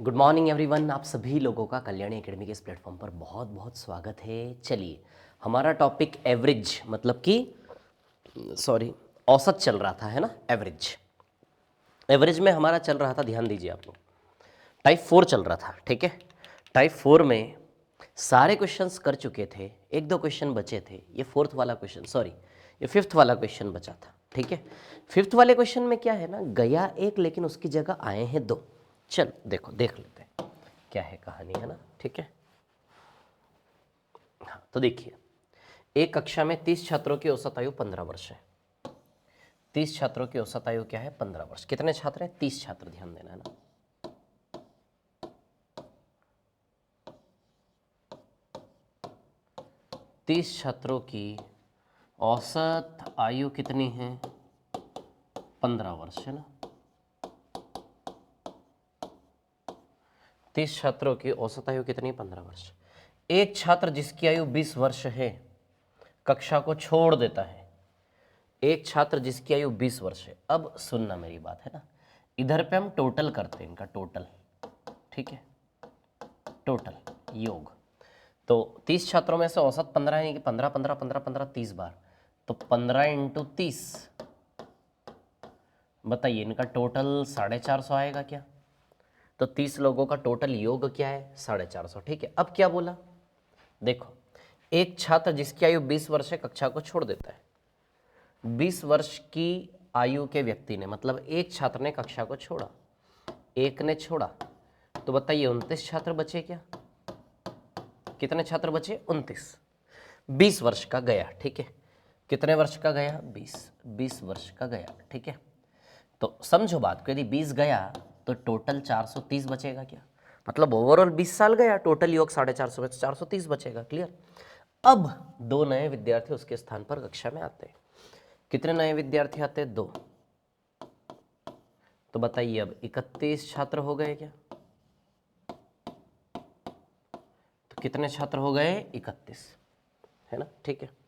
Good morning everyone. आप सभी लोगों का कल्याणी एकेडमी के इस प्लेटफॉर्म पर बहुत बहुत स्वागत है। चलिए, हमारा टॉपिक एवरेज मतलब कि औसत चल रहा था, है ना। एवरेज में हमारा चल रहा था, ध्यान दीजिए आप लोग, टाइप 4 चल रहा था, ठीक है। टाइप 4 में सारे क्वेश्चंस कर चुके थे, एक दो क्वेश्चन बचे थे। ये फिफ्थ वाला क्वेश्चन बचा था, ठीक है। फिफ्थ वाले क्वेश्चन में क्या है ना, गया एक लेकिन उसकी जगह आए हैं दो। चल देखो, देख लेते हैं क्या है कहानी, है ना, ठीक है। हाँ, तो देखिए, एक कक्षा में 30 छात्रों की औसत आयु 15 वर्ष है। 30 छात्रों की औसत आयु क्या है? 15 वर्ष। कितने छात्र हैं? 30 छात्र, ध्यान देना, है ना। 30 छात्रों की औसत आयु कितनी है? 15 वर्ष, है ना। 30 छात्रों की औसत आयु कितनी? 15 वर्ष। एक छात्र जिसकी आयु 20 वर्ष है कक्षा को छोड़ देता है। एक छात्र जिसकी आयु 20 वर्ष है। अब सुनना मेरी बात, है ना। इधर पे हम टोटल करते हैं, इनका टोटल, ठीक है। टोटल योग, तो 30 छात्रों में से औसत 15 है कि 15 15 15 15 30 बार, तो 15 इंटू 30, बताइए इनका टोटल 450 आएगा क्या? तो 30 लोगों का टोटल योग क्या है? 450, ठीक है। अब क्या बोला, देखो, एक छात्र जिसकी आयु 20 वर्ष है कक्षा को छोड़ देता है। 20 वर्ष की आयु के व्यक्ति ने, मतलब एक छात्र ने कक्षा को छोड़ा, एक ने छोड़ा, तो बताइए 29 छात्र बचे क्या? कितने छात्र बचे? 29। 20 वर्ष का गया, ठीक है। कितने वर्ष का गया? 20 वर्ष का गया, ठीक है। तो समझो बात को, यदि 20 गया तो टोटल 430 बचेगा क्या? मतलब ओवरऑल 20 साल गया, टोटल योग 450 में 430 बचेगा। क्लियर। अब दो नए विद्यार्थी उसके स्थान पर कक्षा में आते हैं। कितने नए विद्यार्थी आते हैं? 2। तो बताइए अब 31 छात्र हो गए क्या? तो कितने छात्र हो गए? 31, है ना, ठीक है।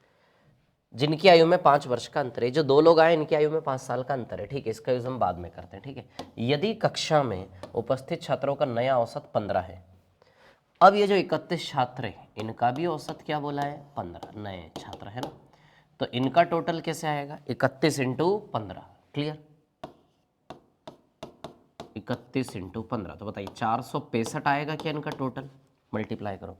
जिनकी आयु में 5 वर्ष का अंतर है, जो दो लोग आए इनकी आयु में 5 साल का अंतर है, ठीक है। इसका यूज हम बाद में करते हैं, ठीक है। यदि कक्षा में उपस्थित छात्रों का नया औसत 15 है, अब ये जो 31 छात्र हैं इनका भी औसत क्या बोला है? 15 नए छात्र, है ना। तो इनका टोटल कैसे आएगा? 31 इंटू 15, क्लियर। 31 इंटू 15, तो बताइए 465 आएगा क्या इनका टोटल? मल्टीप्लाई करो।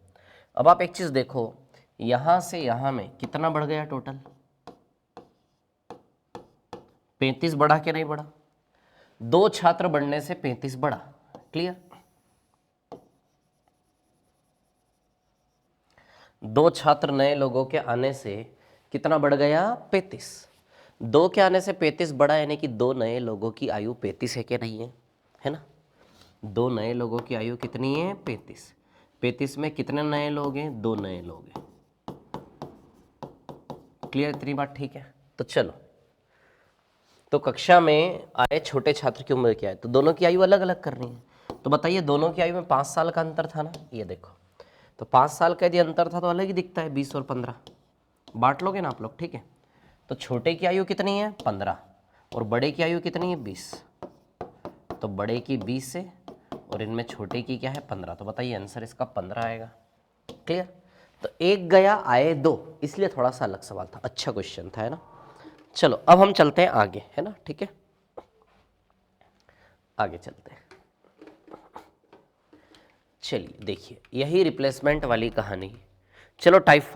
अब आप एक चीज देखो, यहां से यहां में कितना बढ़ गया टोटल? 35 बढ़ा के नहीं बढ़ा? 2 छात्र बढ़ने से 35 बढ़ा, क्लियर। 2 छात्र नए लोगों के आने से कितना बढ़ गया? 35। 2 के आने से 35 बढ़ा, यानी कि 2 नए लोगों की आयु 35 है कि नहीं है ना। 2 नए लोगों की आयु कितनी है? 35। 35 में कितने नए लोग हैं? 2 नए लोग हैं, क्लियर। इतनी बात ठीक है। तो चलो, तो कक्षा में आए छोटे छात्र की उम्र क्या है? तो दोनों की आयु अलग अलग करनी है। तो बताइए, दोनों की आयु में 5 साल का अंतर था ना, ये देखो। तो 5 साल का यदि अंतर था तो अलग ही दिखता है, 20 और 15 बांट लोगे ना आप लोग, ठीक है। तो छोटे की आयु कितनी है? 15, और बड़े की आयु कितनी है? 20। तो बड़े की 20 है और इनमें छोटे की क्या है? 15। तो बताइए आंसर इसका 15 आएगा, क्लियर। तो एक गया, आए 2, इसलिए थोड़ा सा अलग सवाल था, अच्छा क्वेश्चन था, है ना। चलो अब हम चलते हैं आगे, है ना, ठीक है। आगे चलते हैं। चलिए देखिए, यही रिप्लेसमेंट वाली कहानी। चलो टाइप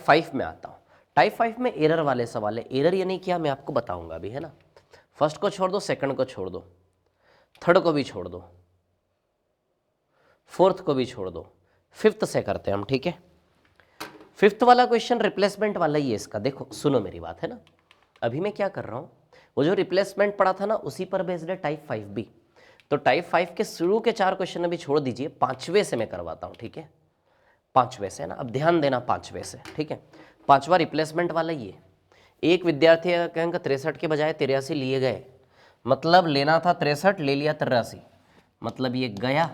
5 में आता हूँ। टाइप 5 में एरर वाले सवाल है। एरर यानी क्या, मैं आपको बताऊंगा अभी, है ना। फर्स्ट को छोड़ दो, सेकंड को छोड़ दो, थर्ड को भी छोड़ दो, फोर्थ को भी छोड़ दो, फिफ्थ से करते हैं हम, ठीक है। फिफ्थ वाला क्वेश्चन रिप्लेसमेंट वाला ही है इसका। देखो सुनो मेरी बात, है ना। अभी मैं क्या कर रहा हूँ, वो जो रिप्लेसमेंट पढ़ा था ना उसी पर बेस्ड है टाइप 5 भी। तो टाइप 5 के शुरू के 4 क्वेश्चन अभी छोड़ दीजिए, 5वें से मैं करवाता हूँ, ठीक है। 5वें से, है ना। अब ध्यान देना 5वें से, ठीक है। 5वां रिप्लेसमेंट वाला ही है। एक विद्यार्थी का अंक 63 के बजाय 83 लिए गए, मतलब लेना था 63, ले लिया 83, मतलब ये गया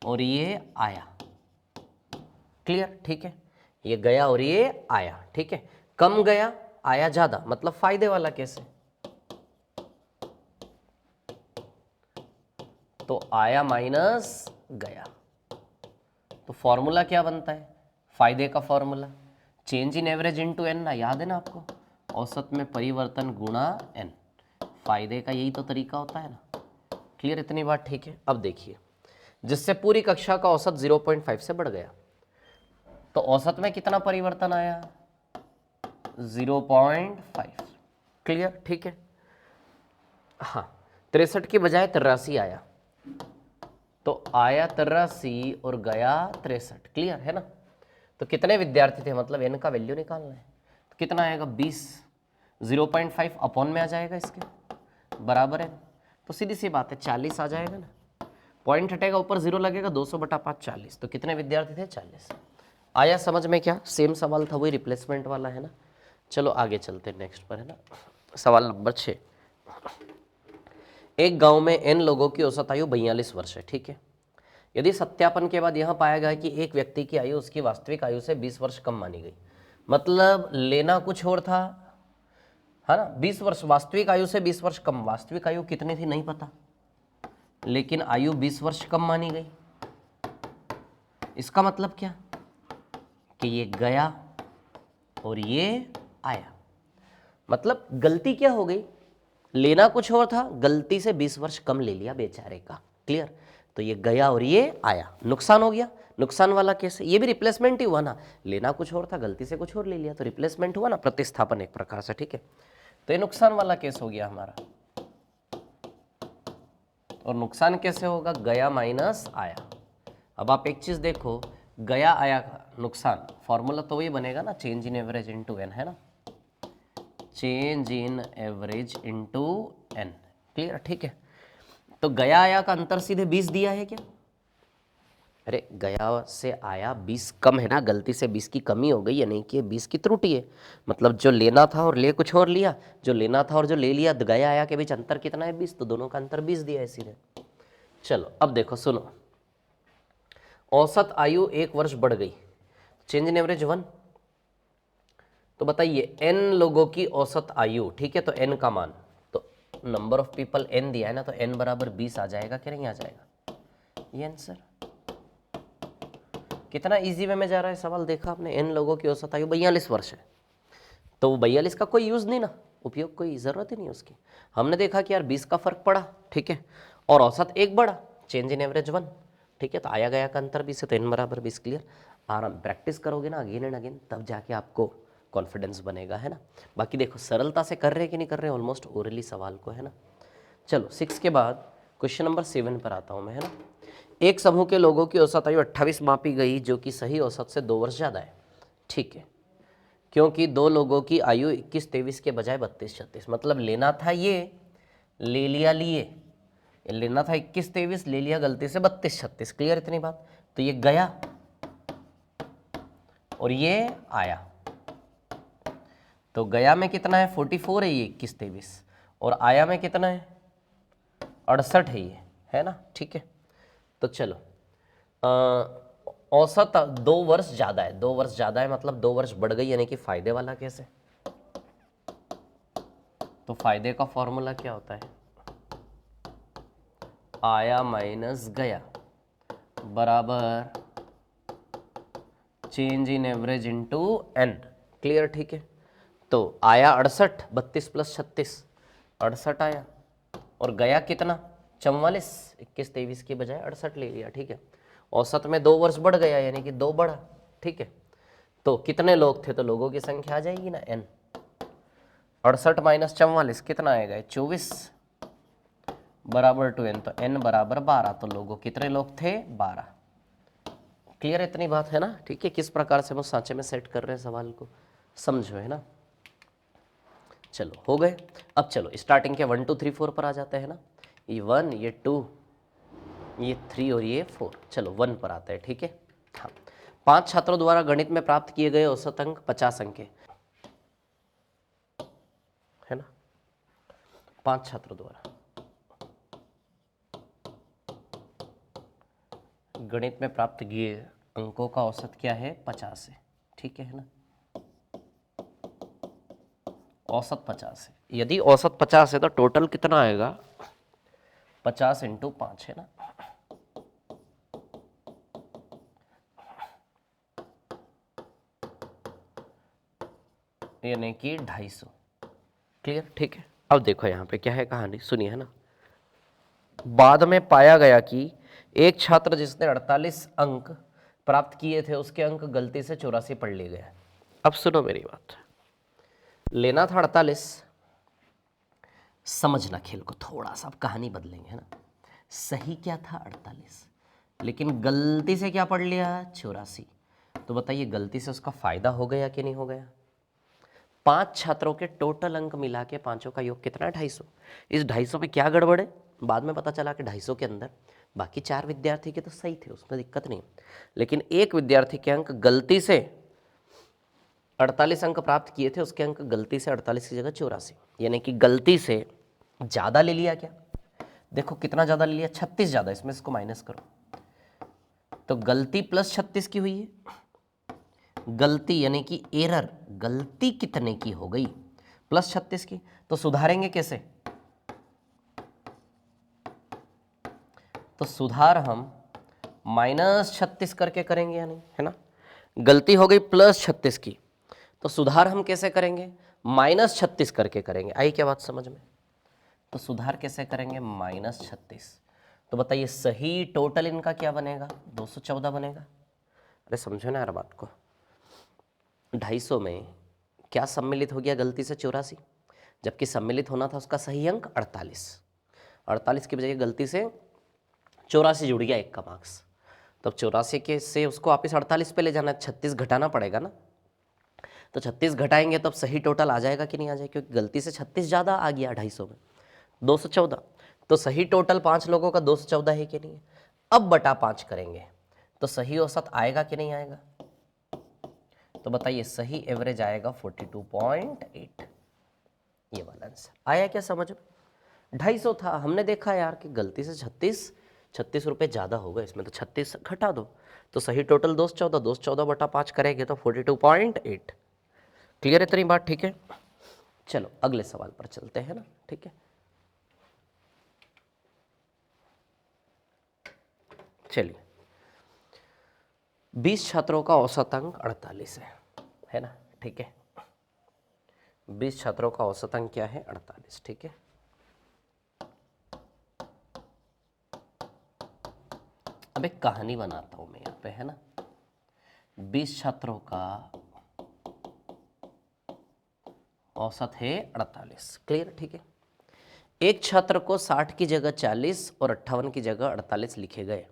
और ये आया, क्लियर, ठीक है। ये गया और ये आया, ठीक है। कम गया, आया ज्यादा, मतलब फायदे वाला केस है। तो आया माइनस गया। तो फॉर्मूला क्या बनता है फायदे का formula? Change in average into N ना, याद है ना आपको? औसत में परिवर्तन गुणा एन। फायदे का यही तो तरीका होता है ना। क्लियर इतनी बात? ठीक है। अब देखिए, जिससे पूरी कक्षा का औसत 0.5 से बढ़ गया, तो औसत में कितना परिवर्तन आया? 0.5। क्लियर? ठीक है। हाँ, 63 की बजाय 83 आया, तो आया 83 और गया 63। क्लियर है ना? तो कितने विद्यार्थी थे, मतलब एन का वैल्यू निकालना है, तो कितना आएगा? 20। 0.5 अपॉन में आ जाएगा इसके, बराबर है, तो सीधी सी बात है 40 आ जाएगा ना। पॉइंट हटेगा, ऊपर 0 लगेगा, 200/5 40। तो कितने विद्यार्थी थे? 40। आया समझ में? क्या सेम सवाल था, वही रिप्लेसमेंट वाला है ना। चलो आगे चलते हैं नेक्स्ट पर, है ना। सवाल नंबर 6। एक गांव में n लोगों की औसत आयु 42 वर्ष है। ठीक है। यदि सत्यापन के बाद यह पाया गया कि एक व्यक्ति की आयु उसकी वास्तविक आयु से 20 वर्ष कम मानी गई, मतलब लेना कुछ और था, है ना। 20 वर्ष वास्तविक आयु से 20 वर्ष कम। वास्तविक आयु कितनी थी नहीं पता, लेकिन आयु 20 वर्ष कम मानी गई। इसका मतलब क्या कि ये गया और ये आया, मतलब गलती क्या हो गई? लेना कुछ और था, गलती से 20 वर्ष कम ले लिया बेचारे का। क्लियर? तो ये गया और ये आया, नुकसान हो गया। नुकसान वाला कैसे? ये भी रिप्लेसमेंट ही हुआ ना, लेना कुछ और था, गलती से कुछ और ले लिया, तो रिप्लेसमेंट हुआ ना, प्रतिस्थापन एक प्रकार से। ठीक है, तो ये नुकसान वाला केस हो गया हमारा। और नुकसान कैसे होगा? गया माइनस आया। अब आप एक चीज देखो, गया आया का नुकसान, फॉर्मूला तो वही बनेगा ना, change in average into N, है ना। Change in average into N. Clear? ठीक है। तो गया आया का अंतर सीधे 20 दिया है क्या? अरे गया से आया 20 कम है ना, गलती से 20 की कमी हो गई, या नहीं कि 20 की त्रुटि है। मतलब जो लेना था और ले कुछ और लिया, जो लेना था और जो ले लिया, गया आया के बीच अंतर कितना है? 20। तो दोनों का अंतर 20 दिया है सीधे। चलो अब देखो, सुनो, औसत आयु 1 वर्ष बढ़ गई, चेंज इन एवरेज 1। तो बताइए n लोगों की औसत आयु, ठीक है, तो n का मान, तो नंबर ऑफ पीपल n दिया है ना, तो n बराबर 20 आ जाएगा कि नहीं आ जाएगा? ये आंसर। कितना इजी वे में जा रहा है सवाल, देखा आपने। n लोगों की औसत आयु 42 वर्ष है, तो 42 का कोई यूज नहीं ना, उपयोग कोई जरूरत ही नहीं उसकी। हमने देखा कि यार 20 का फर्क पड़ा, ठीक है, और औसत 1 बढ़ा, चेंज इन एवरेज 1। ठीक है, तो आया गया का अंतर 20 है, तो n बराबर 20। क्लियर? आराम प्रैक्टिस करोगे ना अगेन एंड अगेन, तब जाके आपको कॉन्फिडेंस बनेगा, है ना। बाकी देखो सरलता से कर रहे हैं कि नहीं कर रहे हैं, ऑलमोस्ट ओरली सवाल को, है ना। चलो 6 के बाद क्वेश्चन नंबर 7 पर आता हूं मैं, है ना। एक समूह के लोगों की औसत आयु 28 मापी गई, जो कि सही औसत से 2 वर्ष ज्यादा है। ठीक है, क्योंकि दो लोगों की आयु 21-23 के बजाय 32-36, मतलब लेना था ये, ले लिया लिए, लेना था 21-23, ले लिया गलती से 32-36। क्लियर इतनी बात? तो ये गया और ये आया, तो गया में कितना है? 44 है ये 21-23, और आया में कितना है? 68 है ये, है ना। ठीक है, तो चलो औसत 2 वर्ष ज्यादा है, 2 वर्ष ज्यादा है, मतलब 2 वर्ष बढ़ गई, यानी कि फायदे वाला कैसे? तो फायदे का फॉर्मूला क्या होता है? आया माइनस गया बराबर change in average into N. Clear? ठीक है, तो आया 68, 32 + 36, 68 आया, और गया कितना? 44, 21-23 की बजाय 68 ले लिया। ठीक है, औसत में 2 वर्ष बढ़ गया, यानी कि 2 बढ़ा। ठीक है, तो कितने लोग थे? तो लोगों की संख्या आ जाएगी ना n। 68 - 44 कितना आएगा? 24 बराबर टू n, तो n बराबर 12। तो लोगों कितने लोग थे? 12। क्लियर इतनी बात, है ना। ठीक है, किस प्रकार से हम सांचे में सेट कर रहे हैं सवाल को, समझो, है ना। चलो हो गए। अब चलो स्टार्टिंग के 1 2 3 4 पर आ जाते हैं ना। ये 1, ये 2, ये 3 और ये 4। चलो 1 पर आते हैं। ठीक है, हाँ। 5 छात्रों द्वारा गणित में प्राप्त किए गए औसत अंक 50 अंक है ना। 5 छात्रों द्वारा गणित में प्राप्त किए अंकों का औसत क्या है? 50 है। ठीक है ना, औसत 50 है। यदि औसत 50 है तो टोटल कितना आएगा? 50 इंटू 5 है ना, यानी कि 250। क्लियर, ठीक है। अब देखो यहाँ पे क्या है कहानी, सुनिए, है ना। बाद में पाया गया कि एक छात्र जिसने 48 अंक प्राप्त किए थे, उसके अंक गलती से 84 पढ़ लिए गए। अब सुनो मेरी बात, लेना था 48, समझना खेल को थोड़ा सा, अब कहानी बदलेंगे, है ना। सही क्या था 48, लेकिन गलती से क्या पढ़ लिया 84। तो बताइए गलती से उसका फायदा हो गया कि नहीं हो गया। 5 छात्रों के टोटल अंक मिला के पांचों का योग कितना है 250। इस 250 में क्या गड़बड़ है, बाद में पता चला कि 250 के अंदर बाकी 4 विद्यार्थी के तो सही थे, उसमें दिक्कत नहीं, लेकिन एक विद्यार्थी के अंक गलती से 48 अंक प्राप्त किए थे, उसके अंक गलती से 48 की जगह 84, यानी कि गलती से ज़्यादा ले लिया। क्या देखो कितना ज़्यादा ले लिया, 36 ज़्यादा, इसमें इसको माइनस करो तो गलती प्लस 36 की हुई है। गलती यानी कि एरर, गलती कितने की हो गई, प्लस 36 की। तो सुधारेंगे कैसे, तो सुधार हम -36 करके करेंगे या नहीं, है ना। गलती हो गई प्लस 36 की, तो सुधार हम कैसे करेंगे, -36 करके करेंगे। आई क्या बात समझ में। तो सुधार कैसे करेंगे, -36। तो बताइए सही टोटल इनका क्या बनेगा, 214 बनेगा। अरे समझो ना यार बात को, 250 में क्या सम्मिलित हो गया गलती से 84, जबकि सम्मिलित होना था उसका सही अंक 48 की बजाय गलती से 84 जुड़ गया एक का मार्क्स। तब 84 के से उसको वापिस 48 पे ले जाना है, 36 घटाना पड़ेगा ना। तो 36 घटाएंगे तब सही टोटल आ जाएगा कि नहीं आ जाएगा, क्योंकि गलती से 36 ज़्यादा आ गया 250 में, 214। तो सही टोटल 5 लोगों का 214 है कि नहीं है। अब बटा 5 करेंगे तो सही औसत आएगा कि नहीं आएगा। तो बताइए सही एवरेज आएगा 42.8, ये वाला आंसर आया क्या समझ में। 250 था, हमने देखा यार कि गलती से 36 रुपये ज़्यादा होगा इसमें, तो 36 घटा दो तो सही टोटल 214 बटा 5 करेंगे तो 42.8। क्लियर है इतनी बात, ठीक है। चलो अगले सवाल पर चलते हैं ना, ठीक है। चलिए 20 छात्रों का औसत अंक 48 है ना, ठीक है। 20 छात्रों का औसत अंक क्या है 48, ठीक है। अब एक कहानी बनाता हूं मैं यहाँ पे, है ना। 20 छात्रों का औसत है 48, क्लियर, ठीक है। एक छात्र को 60 की जगह 40 और 58 की जगह 48 लिखे गए,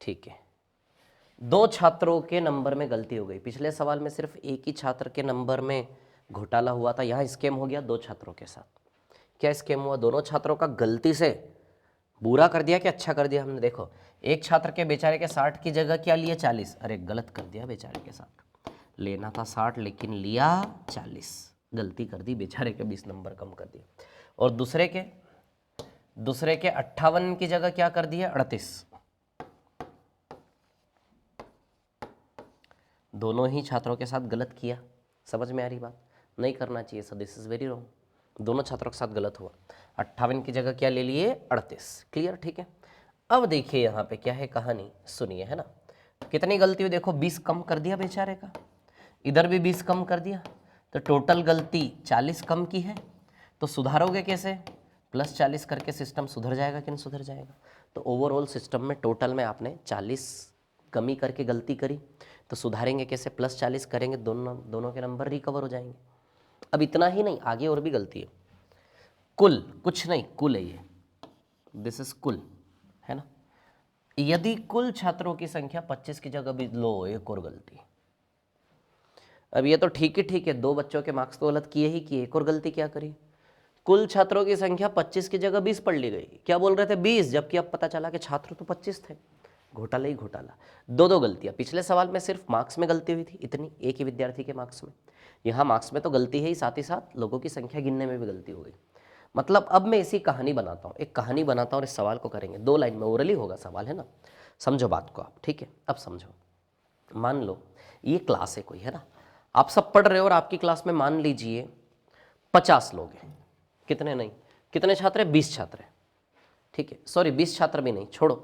ठीक है। 2 छात्रों के नंबर में गलती हो गई। पिछले सवाल में सिर्फ एक ही छात्र के नंबर में घोटाला हुआ था, यहाँ स्कैम हो गया 2 छात्रों के साथ। क्या स्कैम हुआ, दोनों छात्रों का गलती से बुरा कर दिया कि अच्छा कर दिया हमने। देखो एक छात्र के बेचारे के 60 की जगह क्या लिया 40, अरे गलत कर दिया बेचारे के साथ, लेना था 60 लेकिन लिया 40, गलती कर दी बेचारे के, 20 नंबर कम कर दिया। और दूसरे के 58 की जगह क्या कर दिया 38। दोनों ही छात्रों के साथ गलत किया, समझ में आ रही बात, नहीं करना चाहिए, so this is very wrong. दोनों छात्रों के साथ गलत हुआ, 58 की जगह क्या ले लिए 38, क्लियर, ठीक है। अब देखिए यहाँ पे क्या है कहानी, सुनिए, है ना। कितनी गलती हुई देखो, 20 कम कर दिया बेचारे का, इधर भी 20 कम कर दिया, तो टोटल गलती 40 कम की है। तो सुधारोगे कैसे, +40 करके सिस्टम सुधर जाएगा कि नहीं सुधर जाएगा। तो ओवरऑल सिस्टम में टोटल में आपने 40 कमी करके गलती करी, तो सुधारेंगे कैसे, +40 करेंगे, दोनों के नंबर रिकवर हो जाएंगे। अब इतना ही नहीं, आगे और भी गलती है, कुल कुछ नहीं, कुल है ये, दिस इज कुल, है ना। यदि कुल छात्रों की संख्या 25 की जगह भी लो, एक और गलती। अब ये तो ठीक है, 2 बच्चों के मार्क्स तो गलत किए ही किए, एक और गलती क्या करी, कुल छात्रों की संख्या 25 की जगह 20 पढ़ ली गई। क्या बोल रहे थे 20, जबकि अब पता चला कि छात्र तो 25 थे। घोटाला ही घोटाला, दो गलतियां। पिछले सवाल में सिर्फ मार्क्स में गलती हुई थी इतनी, एक ही विद्यार्थी के मार्क्स में, यहाँ मार्क्स में तो गलती है ही, साथ ही साथ लोगों की संख्या गिनने में भी गलती हो गई। मतलब अब मैं इसी कहानी बनाता हूँ, एक कहानी बनाता हूँ और इस सवाल को करेंगे 2 लाइन में, ओरली होगा सवाल, है ना। समझो बात को आप, ठीक है। अब समझो, मान लो ये क्लास है कोई, है ना, आप सब पढ़ रहे हो और आपकी क्लास में मान लीजिए 50 लोग हैं, कितने नहीं, कितने छात्र हैं 20 छात्र हैं, ठीक है, सॉरी 20 छात्र भी नहीं, छोड़ो,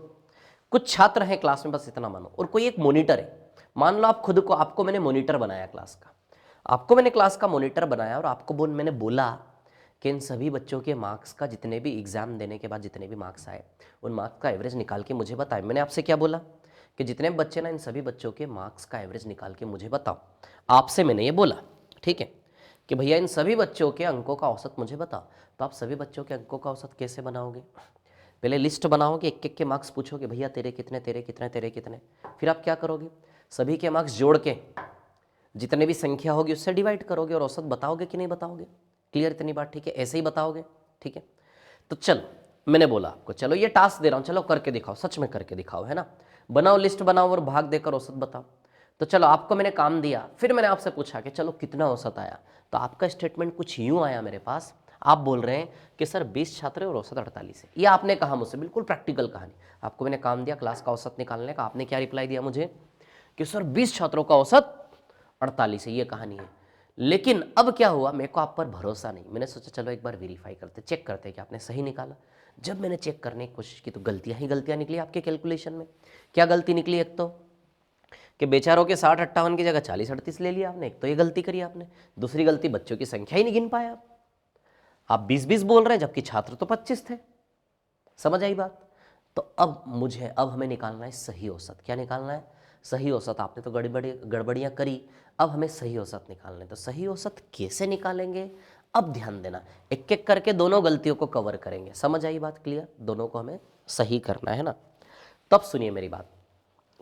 कुछ छात्र हैं क्लास में, बस इतना मानो, और कोई एक मॉनिटर है। मान लो आप खुद को, आपको मैंने मॉनिटर बनाया क्लास का, आपको मैंने क्लास का मॉनिटर बनाया और आपको मैंने बोला कि इन सभी बच्चों के मार्क्स का, जितने भी एग्जाम देने के बाद जितने भी मार्क्स आए उन मार्क्स का एवरेज निकाल के मुझे बताए। मैंने आपसे क्या बोला कि जितने बच्चे ना, इन सभी बच्चों के मार्क्स का एवरेज निकाल के मुझे बताओ। आपसे मैंने ये बोला, ठीक है, कि भैया इन सभी बच्चों के अंकों का औसत मुझे बताओ। तो आप सभी बच्चों के अंकों का औसत कैसे बनाओगे? पहले लिस्ट बनाओगे, एक एक के मार्क्स पूछोगे, भैया तेरे कितने, तेरे कितने, तेरे कितने। फिर आप क्या करोगे, सभी के मार्क्स जोड़ के जितने भी संख्या होगी उससे डिवाइड करोगे और औसत बताओगे कि नहीं बताओगे? क्लियर इतनी बात? ठीक है, ऐसे ही बताओगे, ठीक है। तो चलो, मैंने बोला आपको, चलो ये टास्क दे रहा हूँ, चलो करके दिखाओ, सच में करके दिखाओ, है ना। बनाओ, लिस्ट बनाओ और भाग देकर औसत बताओ। तो चलो, आपको मैंने काम दिया, फिर मैंने आपसे पूछा कि चलो कितना औसत आया। तो आपका स्टेटमेंट कुछ यूं आया मेरे पास, आप बोल रहे हैं कि सर 20 छात्र है और औसत 48 है। ये आपने कहा मुझसे, बिल्कुल प्रैक्टिकल कहानी। आपको मैंने काम दिया क्लास का औसत निकालने का, आपने क्या रिप्लाई दिया मुझे कि सर 20 छात्रों का औसत 48 है, ये कहानी है। लेकिन अब क्या हुआ, मेरे को आप पर भरोसा नहीं, मैंने सोचा चलो एक बार वेरीफाई करते, चेक करते कि आपने सही निकाला। जब मैंने चेक करने की कोशिश की तो गलतियां ही गलतियां निकली आपके कैलकुलेशन में। क्या गलती निकली? एक तो कि बेचारों के 60-58 की जगह 40-38 ले लिया आपने, एक तो ये गलती करी आपने। दूसरी गलती, बच्चों की संख्या ही नहीं गिन पाया आप 20-20 बोल रहे हैं जबकि छात्र तो 25 थे। समझ आई बात? तो अब हमें निकालना है सही औसत। क्या निकालना है? सही औसत। आपने तो गड़बड़ियां करी, अब हमें सही औसत निकालना है। तो सही औसत कैसे निकालेंगे? अब ध्यान देना, एक एक करके दोनों गलतियों को कवर करेंगे। समझ आई बात? क्लियर? दोनों को हमें सही करना है ना। तब सुनिए मेरी बात,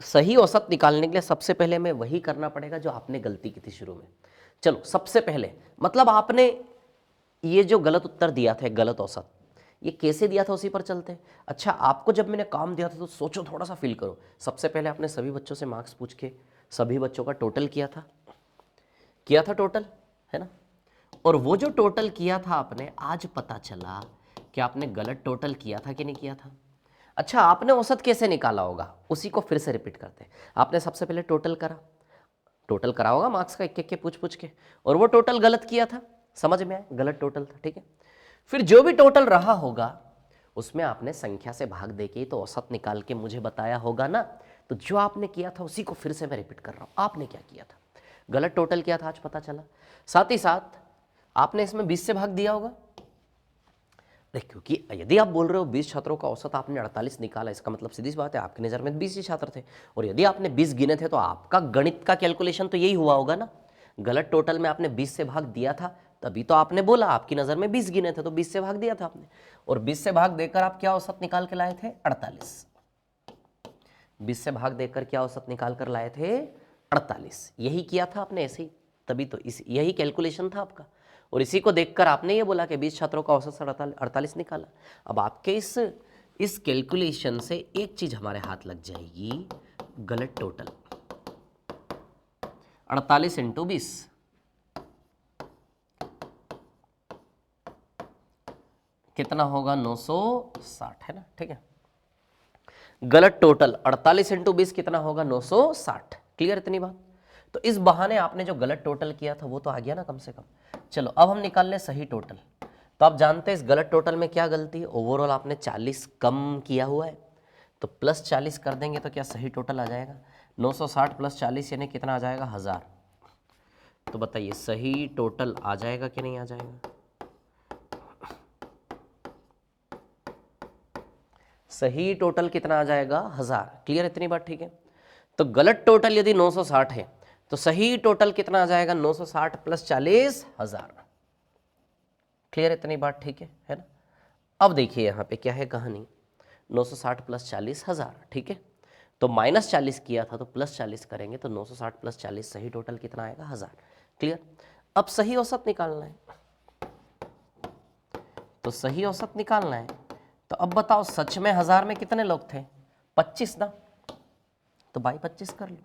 सही औसत निकालने के लिए सबसे पहले हमें वही करना पड़ेगा जो आपने गलती की थी शुरू में। चलो, सबसे पहले मतलब आपने ये जो गलत उत्तर दिया था, गलत औसत, ये कैसे दिया था उसी पर चलते हैं। अच्छा, आपको जब मैंने काम दिया था तो सोचो, थोड़ा सा फील करो। सबसे पहले आपने सभी बच्चों से मार्क्स पूछ के सभी बच्चों का टोटल किया था टोटल, है ना। और वो जो टोटल किया था आपने, आज पता चला कि आपने गलत टोटल किया था कि नहीं किया था। अच्छा, आपने औसत कैसे निकाला होगा, उसी को फिर से रिपीट करते हैं। आपने सबसे पहले टोटल करा होगा मार्क्स का, एक एक के पूछ पूछ के, और वो टोटल गलत किया था। समझ में आया? गलत टोटल था, ठीक है। फिर जो भी टोटल रहा होगा उसमें आपने संख्या से भाग देके ही तो औसत निकाल के मुझे बताया होगा ना। तो जो आपने किया था उसी को फिर से मैं रिपीट कर रहा हूं। आपने क्या किया था, गलत टोटल किया था, आज पता चला। साथ ही साथ आपने इसमें 20 से भाग दिया होगा। क्योंकि यदि आप बोल रहे हो 20 छात्रों का औसत आपने 48 निकाला, इसका मतलब सीधी सी बात है आपकी नज़र में 20 ही छात्र थे। और यदि आपने 20 गिने थे तो आपका गणित का कैलकुलेशन तो यही हुआ होगा ना। गलत टोटल में आपने 20 से भाग दिया था, तभी तो आपने बोला आपकी नज़र में 20 गिने थे तो 20 से भाग दिया था आपने। और 20 से भाग देकर आप क्या औसत निकाल के लाए थे? 48। 20 से भाग देकर क्या औसत निकाल कर लाए थे? 48। यही किया था आपने ऐसे ही, तभी तो यही कैलकुलेशन था आपका। और इसी को देखकर आपने ये बोला कि 20 छात्रों का औसत 48 निकाला। अब आपके इस कैलकुलेशन से एक चीज हमारे हाथ लग जाएगी, गलत टोटल। 48 इंटू 20 कितना होगा? 960, है ना, ठीक है। गलत टोटल 48 इंटू 20 कितना होगा? 960। क्लियर इतनी बात? तो इस बहाने आपने जो गलत टोटल किया था वो तो आ गया ना कम से कम। चलो, अब हम निकाल लें सही टोटल। तो आप जानते हैं इस गलत टोटल में क्या गलती है। ओवरऑल आपने 40 कम किया हुआ है, तो प्लस 40 कर देंगे तो क्या सही टोटल आ जाएगा? 960 प्लस 40 यानी कितना आ जाएगा? 1000। तो बताइए सही टोटल आ जाएगा कि नहीं आ जाएगा? सही टोटल कितना आ जाएगा? 1000। क्लियर इतनी बात? ठीक है। तो गलत टोटल यदि 960 है तो सही टोटल कितना आ जाएगा? 960 प्लस 40, 1000। क्लियर इतनी बात? ठीक है ना। अब देखिए यहाँ पे क्या है कहानी, 960 प्लस 40, 1000, ठीक है। तो माइनस 40 किया था तो प्लस 40 करेंगे तो 960 प्लस 40 सही टोटल कितना आएगा? 1000। क्लियर। अब सही औसत निकालना है, तो सही औसत निकालना है। तो अब बताओ सच में 1000 में कितने लोग थे? 25 ना, तो बाई 25 कर लो,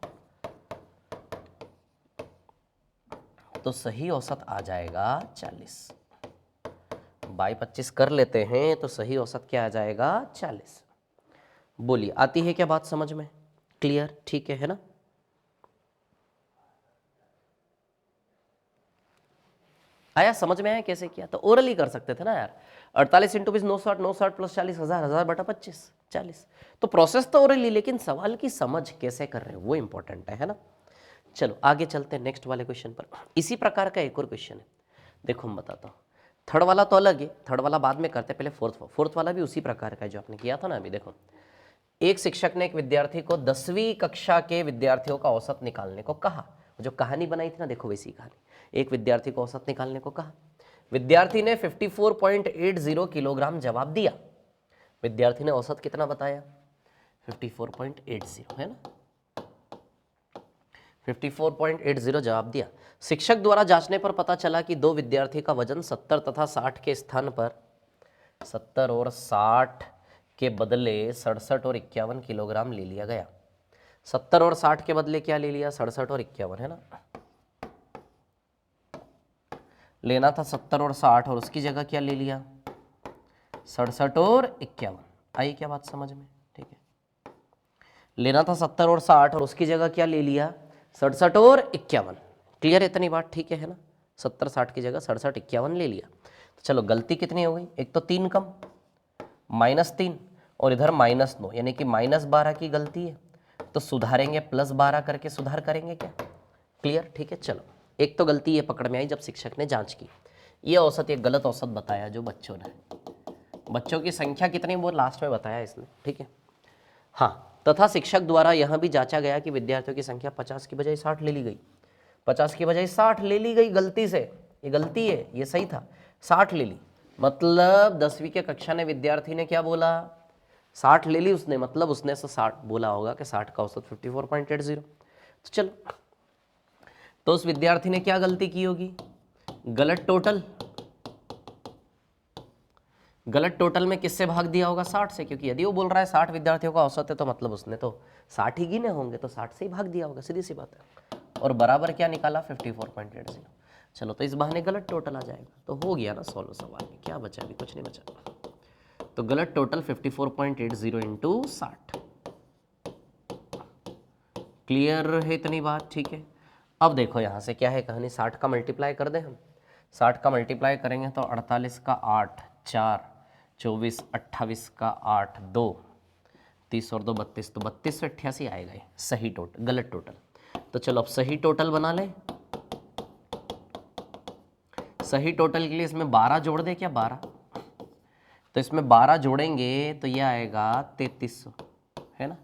तो सही औसत आ जाएगा 40। बाई 25 कर लेते हैं तो सही औसत क्या आ जाएगा? 40। बोलिए आती है क्या बात समझ में? क्लियर? ठीक है ना। आया समझ में? आया कैसे किया? तो ओरली कर सकते थे ना यार। 48 इंटू 20 960, 960 प्लस 40 1000, 1000 बटा 25 40। तो प्रोसेस तो ओरली, लेकिन सवाल की समझ कैसे कर रहे हैं वो इंपॉर्टेंट है ना। चलो आगे चलते हैं नेक्स्ट वाले क्वेश्चन पर। इसी प्रकार का एक और क्वेश्चन है, देखो मैं बताता हूँ। थर्ड वाला तो अलग है, थर्ड वाला बाद में करते हैं, पहले फोर्थ वाला भी उसी प्रकार का है जो आपने किया था ना अभी। देखो, एक शिक्षक ने एक विद्यार्थी को 10वीं कक्षा के विद्यार्थियों का औसत निकालने को कहा। जो कहानी बनाई थी ना, देखो वैसी कहानी। एक विद्यार्थी को औसत निकालने को कहा, विद्यार्थी ने 54.80 किलोग्राम जवाब दिया। विद्यार्थी ने औसत कितना बताया? 54.80 है ना, 54.80 जवाब दिया। शिक्षक द्वारा जांचने पर पता चला कि दो विद्यार्थी का वजन 70 तथा 60 के स्थान पर 70 और 60 के बदले 67 और 51 किलोग्राम ले लिया गया। 70 और 60 के बदले क्या ले लिया? 67 और 51 है ना। लेना था 70 और 60 और उसकी जगह क्या ले लिया? 67 और 51। आई क्या बात समझ में? ठीक है, लेना था 70 और 60 और उसकी जगह क्या ले लिया? 67 और 51। क्लियर है इतनी बात? ठीक है ना, 70 60 की जगह 67 51 ले लिया। तो चलो गलती कितनी हो गई? एक तो 3 कम, -3 और इधर -9, यानी कि -12 की गलती है। तो सुधारेंगे, +12 करके सुधार करेंगे क्या? क्लियर? ठीक है। चलो, एक तो गलती ये पकड़ में आई जब शिक्षक ने जांच की। ये औसत, एक गलत औसत बताया जो बच्चों ने। बच्चों की संख्या कितनी वो लास्ट में बताया इसने, ठीक है। हाँ, तथा शिक्षक द्वारा यह भी जांचा गया कि विद्यार्थियों की संख्या 50 की बजाय 60 ले ली गई। 50 की बजाय 60 ले ली गई गलती से, ये गलती है, ये सही था, 60 ले ली। मतलब 10वीं के कक्षा ने विद्यार्थी ने क्या बोला? 60 ले ली उसने, मतलब उसने 60 बोला होगा कि 60 का औसत 54.80। तो चलो, तो उस विद्यार्थी ने क्या गलती की होगी? गलत टोटल। गलत टोटल में किससे भाग दिया होगा? 60 से, क्योंकि यदि वो बोल रहा है 60 विद्यार्थियों का औसत है तो मतलब उसने तो 60 ही गिने होंगे, तो 60 से ही भाग दिया होगा, सीधी सी बात है। और बराबर क्या निकाला? 54.80। चलो, तो इस बहाने गलत टोटल आ जाएगा, तो हो गया ना सॉल्व सवाल में। क्या बचा? अभी कुछ नहीं बचा। तो गलत टोटल 54.80 इंटू 60। क्लियर है इतनी बात? ठीक है। अब देखो यहाँ से क्या है कहानी, 60 का मल्टीप्लाई कर दें हम। 60 का मल्टीप्लाई करेंगे तो 48 का 8, 4, 24, 28 का 8, 2, 30 और 2 32, तो 32 से 88 आएगा ये सही टोटल, गलत टोटल। तो चलो अब सही टोटल बना लें। सही टोटल के लिए इसमें 12 जोड़ दे क्या? 12, तो इसमें 12 जोड़ेंगे तो ये आएगा 3300, है ना।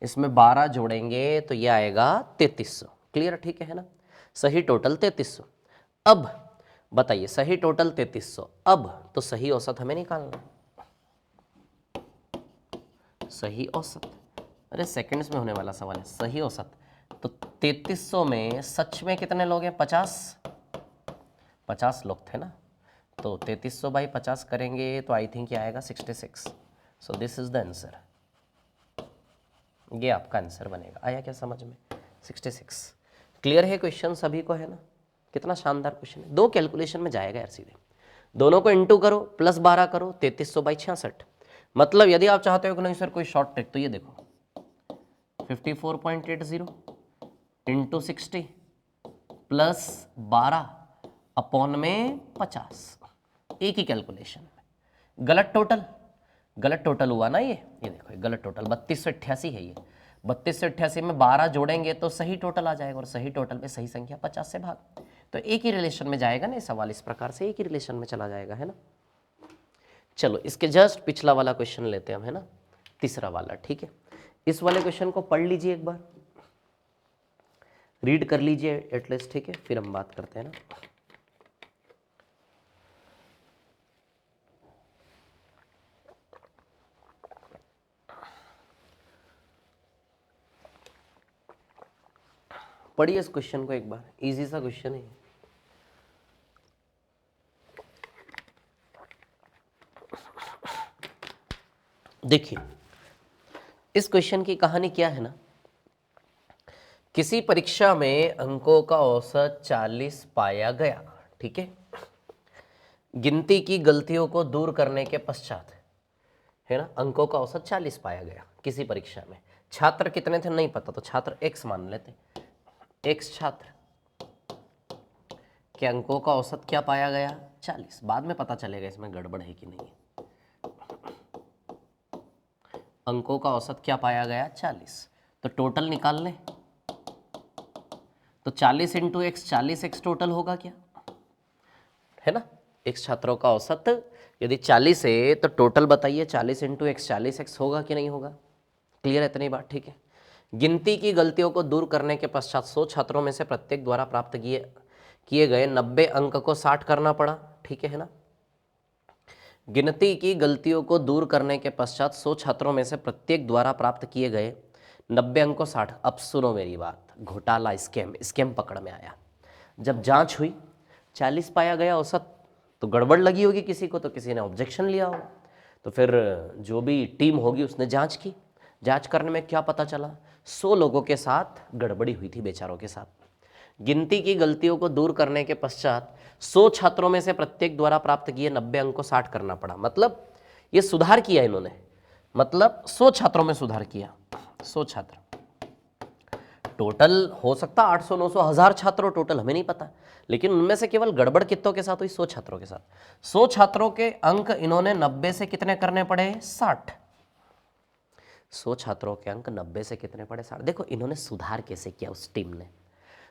इसमें 12 जोड़ेंगे तो ये आएगा 3300। क्लियर? ठीक है ना। सही टोटल 3300। अब बताइए, सही टोटल 3300, अब तो सही औसत हमें निकालना है। सही औसत, अरे सेकंड्स में होने वाला सवाल है। सही औसत, तो 3300 में सच में कितने लोग हैं? 50 लोग थे ना। तो 3300 बाई 50 करेंगे तो आई थिंक ये आएगा 66। So this is the answer. ये आपका आंसर बनेगा। आया क्या समझ में? 66। क्लियर है क्वेश्चन सभी को? है ना। कितना शानदार क्वेश्चन है। 2 कैलकुलेशन में जाएगा यार सीधे। दोनों को इंटू करो, +12 करो, 3300 बाई 66। मतलब यदि आप चाहते हो कि नहीं सर कोई शॉर्ट ट्रिक, तो ये देखो 54.80 इंटू 60 +12 अपॉन में 50, एक ही कैलकुलेशन में। गलत टोटल हुआ ना ये देखो, ये गलत टोटल 3288 है। ये 3288 में 12 जोड़ेंगे तो सही टोटल आ जाएगा, और सही टोटल में सही संख्या 50 से भाग, तो एक ही रिलेशन में जाएगा ना ये सवाल। इस प्रकार से एक ही रिलेशन में चला जाएगा, है ना। चलो इसके जस्ट पिछला वाला क्वेश्चन लेते हैं हम, है ना, तीसरा वाला। ठीक है, इस वाले क्वेश्चन को पढ़ लीजिए एक बार, रीड कर लीजिए एटलीस्ट, ठीक है, फिर हम बात करते हैं ना। पढ़िए इस क्वेश्चन को एक बार, इजी सा क्वेश्चन है। देखिए इस क्वेश्चन की कहानी क्या है ना, किसी परीक्षा में अंकों का औसत 40 पाया गया। ठीक है, गिनती की गलतियों को दूर करने के पश्चात, है ना, अंकों का औसत 40 पाया गया किसी परीक्षा में। छात्र कितने थे नहीं पता, तो छात्र x मान लेते, x छात्र। कि अंकों का औसत क्या पाया गया 40। बाद में पता चलेगा इसमें गड़बड़ है कि नहीं। अंकों का औसत क्या पाया गया 40, तो टोटल निकाल लें। तो 40 इंटू एक्स 40x टोटल होगा क्या, है ना। x छात्रों का औसत यदि 40 है तो टोटल बताइए 40 इंटू एक्स 40x होगा कि नहीं होगा। क्लियर है इतनी बात, ठीक है। गिनती की गलतियों को दूर करने के पश्चात 100 छात्रों में से प्रत्येक द्वारा प्राप्त किए गए 90 अंक को 60 करना पड़ा, ठीक है ना। गिनती की गलतियों को दूर करने के पश्चात 100 छात्रों में से प्रत्येक द्वारा प्राप्त किए गए 90 अंक को 60। अब सुनो मेरी बात, घोटाला स्कैम पकड़ में आया। जब जांच हुई 40 पाया गया औसत, तो गड़बड़ लगी होगी किसी को, तो किसी ने ऑब्जेक्शन लिया होगा। तो फिर जो भी टीम होगी उसने जांच की। जांच करने में क्या पता चला, 100 लोगों के साथ गड़बड़ी हुई थी, बेचारों के साथ। गिनती की गलतियों को दूर करने के पश्चात 100 छात्रों में से प्रत्येक द्वारा प्राप्त किए 90 अंक को 60 करना पड़ा। मतलब ये सुधार किया इन्होंने, मतलब 100 छात्रों में सुधार किया। 100 छात्र टोटल हो सकता 800 900 1000 छात्रों टोटल, हमें नहीं पता, लेकिन उनमें से केवल गड़बड़ कितनों के साथ हुई 100 छात्रों के साथ। 100 छात्रों के अंक इन्होंने 90 से कितने करने पड़े 60। 100 छात्रों के अंक 90 से कितने पड़े 60। देखो इन्होंने सुधार कैसे किया, उस टीम ने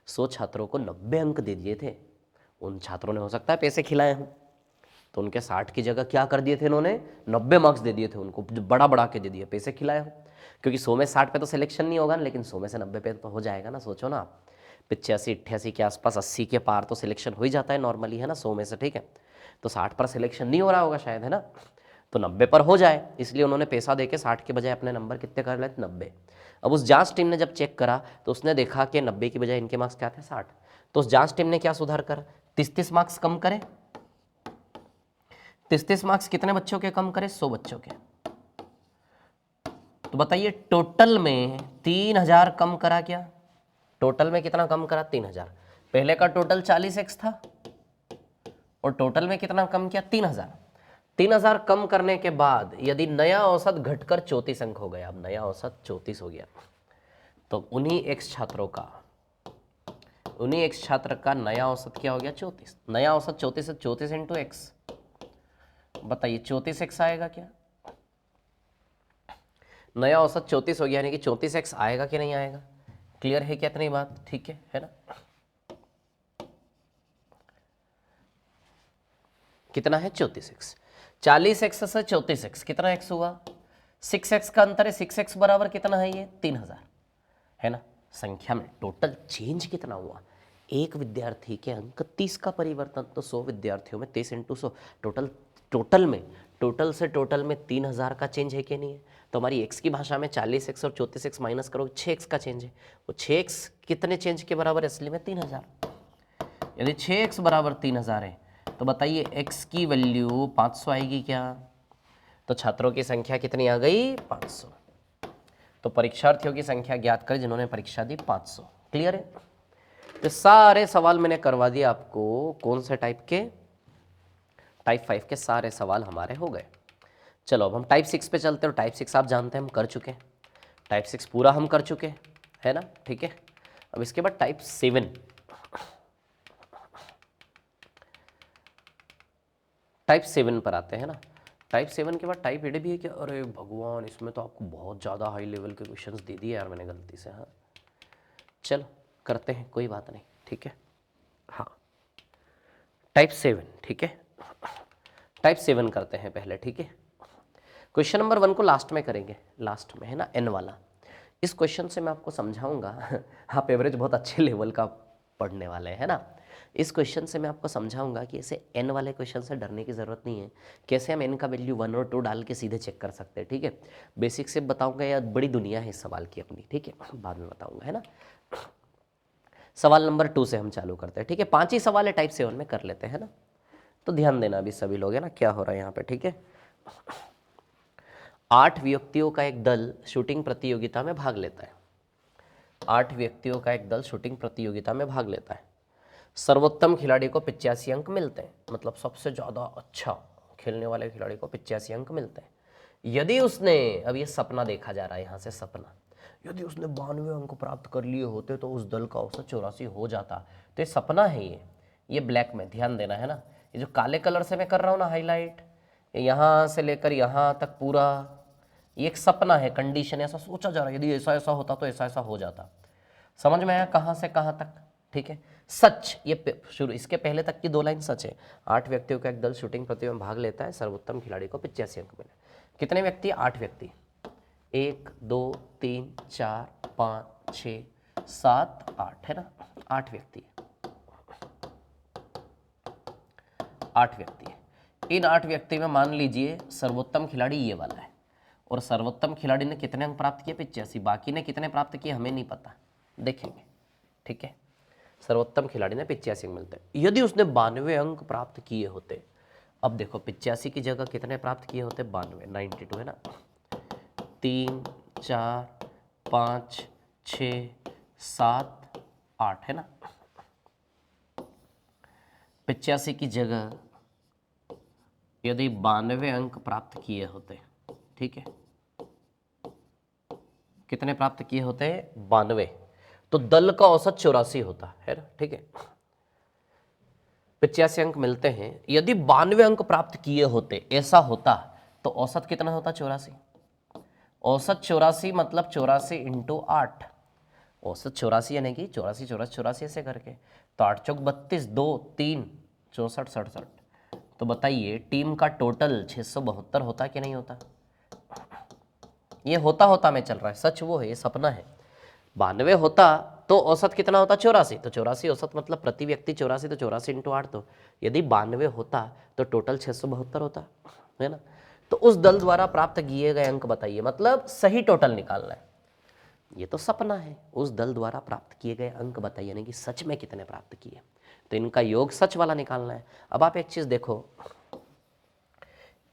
100 छात्रों को 90 अंक दे दिए थे। उन छात्रों ने हो सकता है पैसे खिलाए हों, तो उनके 60 की जगह क्या कर दिए थे इन्होंने 90 मार्क्स दे दिए थे उनको, बड़ा बड़ा के दे दिए, पैसे खिलाए हों। क्योंकि 100 में 60 पे तो सिलेक्शन नहीं होगा ना, लेकिन 100 में से 90 पे तो हो जाएगा ना। सोचो ना आप, 85 88 के आसपास 80 के पार तो सिलेक्शन हो ही जाता है नॉर्मली, है ना 100 में से, ठीक है। तो 60 पर सिलेक्शन नहीं हो रहा होगा शायद, है ना, तो 90 पर हो जाए, इसलिए उन्होंने पैसा देके 60 के बजाय अपने नंबर कितने कर लेते 90। अब उस जांच टीम ने जब चेक करा तो उसने देखा कि 90 की बजाय इनके मार्क्स क्या थे 60। तो उस जांच टीम ने क्या सुधार करा, 33 मार्क्स कम करे। 33 मार्क्स कितने बच्चों के कम करे 100 बच्चों के। तो बताइए टोटल में 3000 कम करा क्या, टोटल में कितना कम करा 3000। पहले का टोटल 40x था और टोटल में कितना कम किया 3000। 3000 कम करने के बाद यदि नया औसत घटकर 34 अंक हो गया, अब नया औसत 34 हो गया, तो उन्हीं x छात्र का नया औसत क्या हो गया 34। नया औसत 34 है, 34 इंटू एक्स, बताइए 34x आएगा क्या। नया औसत 34 हो गया, यानी कि 34x आएगा कि नहीं आएगा। क्लियर है क्या इतनी बात, ठीक है ना। कितना है 34x, 40x से 34x कितना x हुआ 6x का अंतर है। 6x बराबर कितना है ये 3000, है ना। संख्या में टोटल चेंज कितना हुआ, एक विद्यार्थी के अंक 30 का परिवर्तन, तो 100 विद्यार्थियों में 30 इंटू 100, टोटल से टोटल में 3000 का चेंज है कि नहीं है। तो हमारी x की भाषा में 40x और 34x माइनस करोगे 6x का चेंज है। वो 6x कितने चेंज के बराबर है असली में 3000। यदि 6x बराबर 3000 है तो बताइए x की वैल्यू 500 आएगी क्या। तो छात्रों की संख्या कितनी आ गई 500। तो परीक्षार्थियों की संख्या ज्ञात करें जिन्होंने परीक्षा दी 500। क्लियर है। तो सारे सवाल मैंने करवा दिए आपको, कौन से टाइप के, टाइप 5 के सारे सवाल हमारे हो गए। चलो अब हम टाइप 6 पे चलते हैं। टाइप 6 आप जानते हैं हम कर चुके हैं, टाइप 6 पूरा हम कर चुके हैं, है ना, ठीक है। अब इसके बाद टाइप 7, टाइप 7 पर आते हैं ना। टाइप 7 के बाद टाइप 8 भी है क्या, अरे भगवान इसमें तो आपको बहुत ज़्यादा हाई लेवल के क्वेश्चंस दे दिए यार मैंने गलती से। हाँ चलो करते हैं, कोई बात नहीं, ठीक है। हाँ टाइप 7, ठीक है, टाइप 7 करते हैं पहले, ठीक है। क्वेश्चन नंबर 1 को लास्ट में करेंगे, लास्ट में है ना एन वाला। इस क्वेश्चन से मैं आपको समझाऊंगा आप एवरेज बहुत अच्छे लेवल का पढ़ने वाले हैं ना। इस क्वेश्चन से मैं आपको समझाऊंगा कि ऐसे एन वाले क्वेश्चन से डरने की ज़रूरत नहीं है, कैसे हम एन का वैल्यू 1 और 2 डाल के सीधे चेक कर सकते हैं, ठीक है। बेसिक से बताऊंगा, या बड़ी दुनिया है इस सवाल की अपनी, ठीक है, बाद में बताऊंगा, है ना। सवाल नंबर 2 से हम चालू करते हैं, ठीक है। 5 ही सवाल है टाइप 7 में, कर लेते हैं ना। तो ध्यान देना अभी सभी लोग, है ना, क्या हो रहा है यहाँ पे, ठीक है। 8 व्यक्तियों का एक दल शूटिंग प्रतियोगिता में भाग लेता है। 8 व्यक्तियों का एक दल शूटिंग प्रतियोगिता में भाग लेता है। सर्वोत्तम खिलाड़ी को 85 अंक मिलते हैं, मतलब सबसे ज़्यादा अच्छा खेलने वाले खिलाड़ी को 85 अंक मिलते हैं। यदि उसने, अब ये सपना देखा जा रहा है यहाँ से, सपना, यदि उसने 92 अंक प्राप्त कर लिए होते तो उस दल का औसत 84 हो जाता। तो ये सपना है, ये ये ब्लैक में, ध्यान देना है ना। ये जो काले कलर से मैं कर रहा हूँ ना हाईलाइट, यहाँ से लेकर यहाँ तक पूरा, ये एक सपना है, कंडीशन, ऐसा सोचा जा रहा है, यदि ऐसा ऐसा होता तो ऐसा ऐसा हो जाता। समझ में आया कहाँ से कहाँ तक? ठीक है। सच, ये शुरू, इसके पहले तक की 2 लाइन सच है। 8 व्यक्तियों का एक दल शूटिंग प्रतियोगिता में भाग लेता है, सर्वोत्तम खिलाड़ी को 85 अंक मिले। कितने व्यक्ति? 8 व्यक्ति। 1 2 3 4 5 6 7 8 है ना, 8 व्यक्ति, 8 व्यक्ति है। इन 8 व्यक्ति में मान लीजिए सर्वोत्तम खिलाड़ी ये वाला है, और सर्वोत्तम खिलाड़ी ने कितने अंक प्राप्त किए? 85। बाकी ने कितने प्राप्त किए हमें नहीं पता, देखेंगे। ठीक है, सर्वोत्तम खिलाड़ी ने 85 अंक मिलते हैं। यदि उसने 92 अंक प्राप्त किए होते, अब देखो 85 की जगह कितने प्राप्त किए होते? 92, 92 है ना। 3 4 5 6 7 8 है ना। 85 की जगह यदि 92 अंक प्राप्त किए होते, ठीक है, कितने प्राप्त किए होते? 92, तो दल का औसत 84 होता है ना। ठीक है, 85 अंक मिलते हैं, यदि 92 अंक प्राप्त किए होते, ऐसा होता, तो औसत कितना होता? 84। औसत 84 मतलब 84 इंटू 8, औसत 84 यानी कि 84 84 84 ऐसे करके, तो 8 चौक 32, 2 3 64 67। तो बताइए टीम का टोटल 672 होता कि नहीं होता? ये होता में चल रहा है, सच वो है, ये सपना है। 92 होता तो औसत कितना होता? 84। तो 84 औसत मतलब प्रति व्यक्ति 84, तो 84 इंटू 8, तो यदि 92 होता तो टोटल 672 होता है ना। तो उस दल द्वारा प्राप्त किए गए अंक बताइए, मतलब सही टोटल निकालना है। ये तो सपना है, उस दल द्वारा प्राप्त किए गए अंक बताइए, यानी कि सच में कितने प्राप्त किए, तो इनका योग सच वाला निकालना है। अब आप एक चीज देखो,